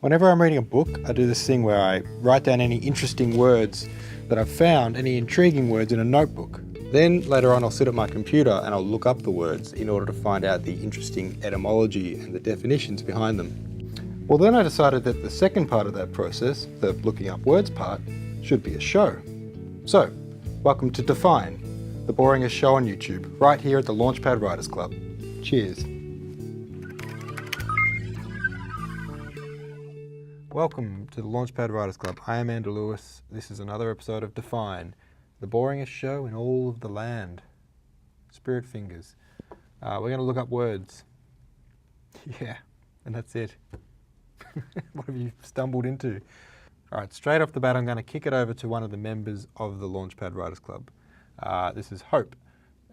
Whenever I'm reading a book, I do this thing where I write down any interesting words that I've found, any intriguing words in a notebook. Then later on I'll sit at my computer and I'll look up the words in order to find out the interesting etymology and the definitions behind them. Well, then I decided that the second part of that process, the looking up words part, should be a show. So, welcome to Define, the boringest show on YouTube, right here at the Launchpad Writers Club. Cheers. Welcome to the Launchpad Writers Club. I am Andrew Lewis. This is another episode of Define, the boringest show in all of the land. Spirit fingers. We're going to look up words. Yeah, and that's it. What have you stumbled into? All right, straight off the bat, I'm going to kick it over to one of the members of the Launchpad Writers Club. This is Hope,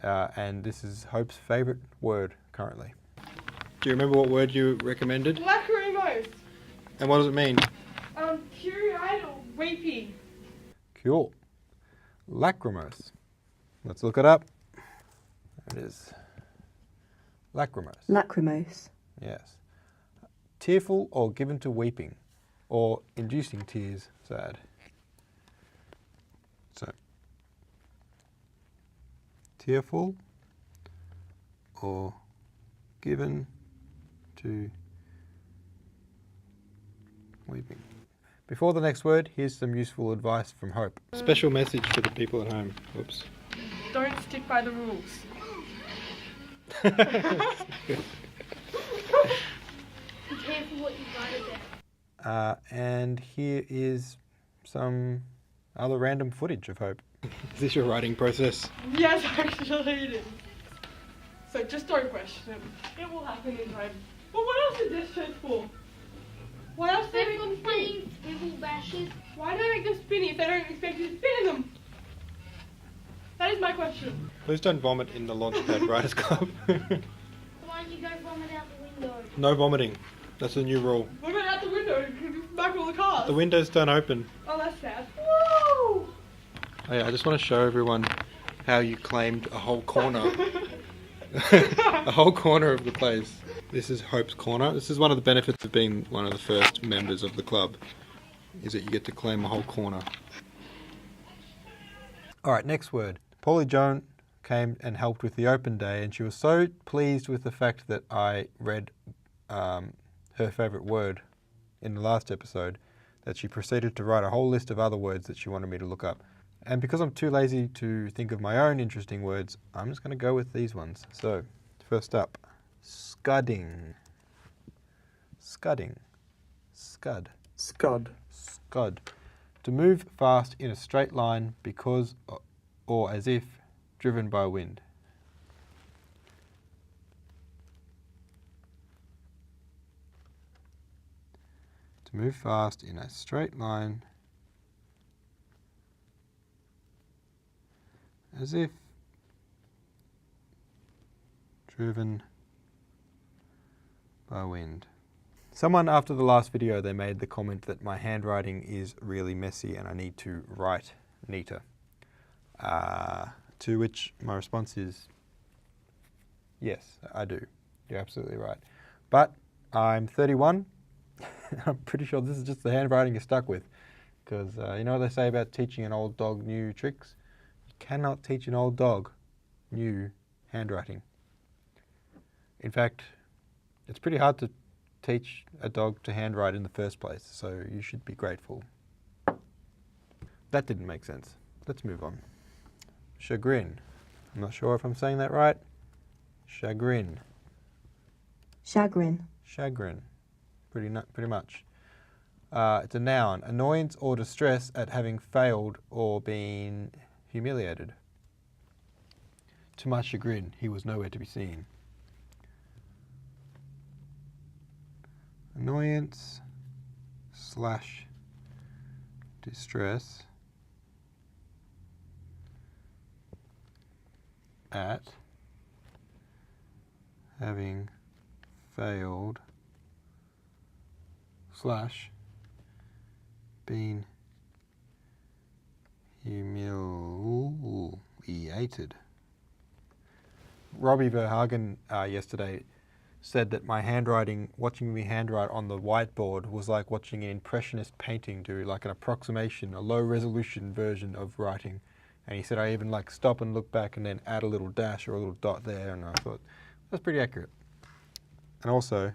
and this is Hope's favourite word currently. Do you remember what word you recommended? Lachrymose. And what does it mean? Teary-eyed or weepy. Cool. Lachrymose. Let's look it up. There it is. Lachrymose. Lachrymose. Yes. Tearful or given to weeping, or inducing tears, sad. So, tearful or given to weeping. Before the next word, here's some useful advice from Hope. Special message to the people at home. Oops. Don't stick by the rules. Be careful what you write about. And here is some other random footage of Hope. Is this your writing process? Yes, actually it is. So just don't question it. It will happen in time. But what else is this shit for? Why else do they They're make them playing table bashes. Why do they make them spinny if they don't expect you to spin in them? That is my question. Please don't vomit in the Launchpad Writers Club. Why don't you go vomit out the window? No vomiting. That's the new rule. What about out the window? Back all the cars. The windows don't open. Oh, that's sad. Woo! Oh yeah, I just want to show everyone how you claimed a whole corner. A whole corner of the place. This is Hope's Corner. This is one of the benefits of being one of the first members of the club, is that you get to claim a whole corner. Alright, next word. Paulie Joan came and helped with the open day, and she was so pleased with the fact that I read her favourite word in the last episode that she proceeded to write a whole list of other words that she wanted me to look up. And because I'm too lazy to think of my own interesting words, I'm just going to go with these ones. So, first up, scudding. Scudding. Scud. Scud. Scud. To move fast in a straight line because or as if driven by wind. To move fast in a straight line as if driven by wind. Someone after the last video, they made the comment that my handwriting is really messy and I need to write neater. To which my response is, yes, I do. You're absolutely right. But I'm 31. I'm pretty sure this is just the handwriting you're stuck with. Because you know what they say about teaching an old dog new tricks? You cannot teach an old dog new handwriting. In fact, it's pretty hard to teach a dog to handwrite in the first place, so you should be grateful. That didn't make sense. Let's move on. Chagrin. I'm not sure if I'm saying that right. Chagrin. Chagrin. Chagrin. Pretty much. It's a noun. Annoyance or distress at having failed or been humiliated. To my chagrin, he was nowhere to be seen. Annoyance / distress at having failed / been humiliated. Robbie Verhagen yesterday said that my handwriting, watching me handwrite on the whiteboard, was like watching an impressionist painting do like an approximation, a low resolution version of writing. And he said I even like stop and look back and then add a little dash or a little dot there, and I thought that's pretty accurate. And also,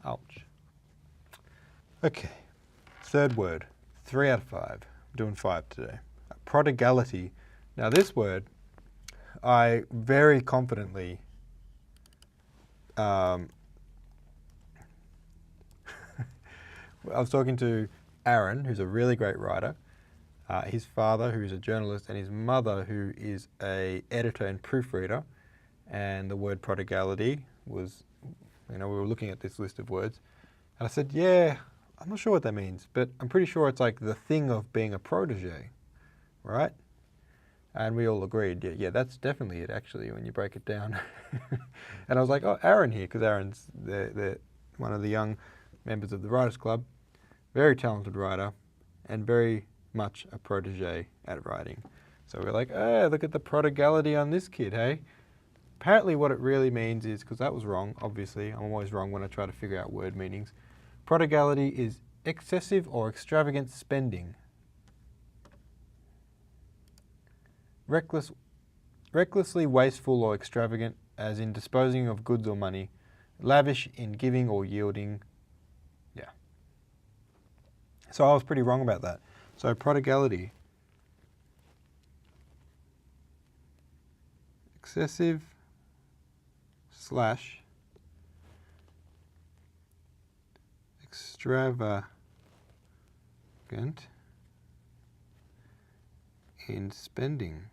ouch. Okay, third word, 3 out of 5. I'm doing 5 today. Prodigality. Now this word, I very confidently I was talking to Aaron, who's a really great writer, his father, who's a journalist, and his mother, who is an editor and proofreader. And the word prodigality was, we were looking at this list of words, and I said, yeah, I'm not sure what that means, but I'm pretty sure it's like the thing of being a protege, right? And we all agreed, yeah, that's definitely it, actually, when you break it down. And I was like, oh, Aaron here, because Aaron's one of the young members of the Writers Club, very talented writer, and very much a protege at writing. So we're like, oh, look at the prodigality on this kid, hey? Apparently what it really means is, because that was wrong, obviously, I'm always wrong when I try to figure out word meanings. Prodigality is excessive or extravagant spending. Recklessly wasteful or extravagant, as in disposing of goods or money. Lavish in giving or yielding. Yeah. So I was pretty wrong about that. So prodigality. Excessive / extravagant in spending.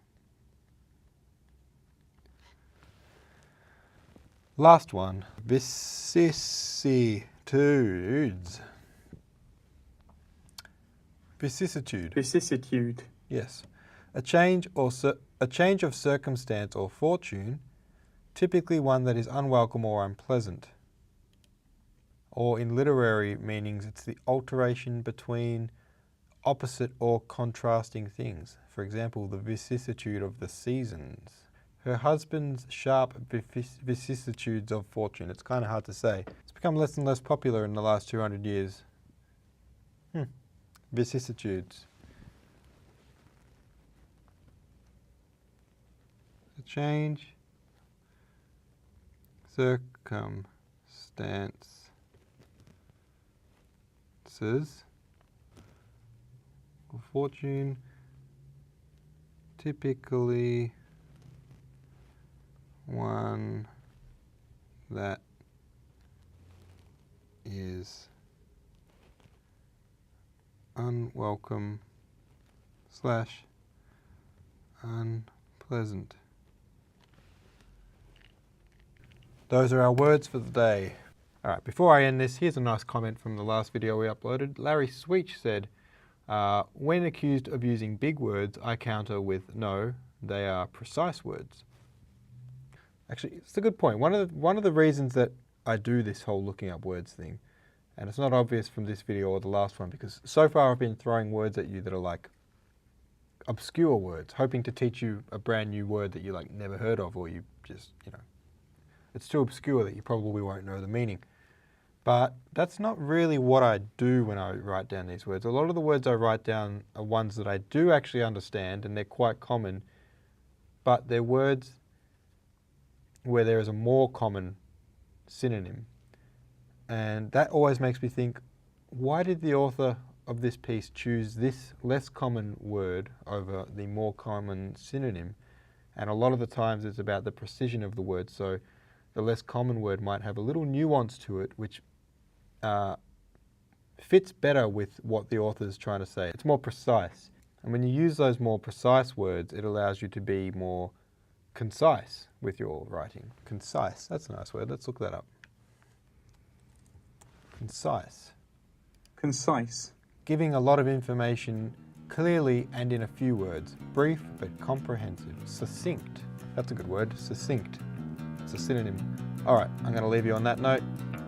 Last one, vicissitudes. Vicissitude. Vicissitude. Yes. A change of circumstance or fortune, typically one that is unwelcome or unpleasant. Or in literary meanings, it's the alteration between opposite or contrasting things. For example, the vicissitude of the seasons. Her husband's sharp vicissitudes of fortune. It's kind of hard to say. It's become less and less popular in the last 200 years. Vicissitudes. A change, circumstances, or fortune, typically one that is unwelcome / unpleasant. Those are our words for the day. All right, before I end this, here's a nice comment from the last video we uploaded. Larry Sweech said, when accused of using big words, I counter with, no, they are precise words. Actually, it's a good point. One of the reasons that I do this whole looking up words thing, and it's not obvious from this video or the last one, because so far I've been throwing words at you that are like obscure words, hoping to teach you a brand new word that you like never heard of, or you just, it's too obscure that you probably won't know the meaning. But that's not really what I do when I write down these words. A lot of the words I write down are ones that I do actually understand, and they're quite common, but they're words where there is a more common synonym. And that always makes me think, why did the author of this piece choose this less common word over the more common synonym? And a lot of the times it's about the precision of the word. So the less common word might have a little nuance to it, which fits better with what the author is trying to say. It's more precise. And when you use those more precise words, it allows you to be more concise with your writing. Concise, that's a nice word. Let's look that up. Concise. Concise. Giving a lot of information clearly and in a few words. Brief but comprehensive. Succinct. That's a good word. Succinct. It's a synonym. All right, I'm going to leave you on that note.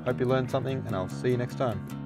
Hope you learned something, and I'll see you next time.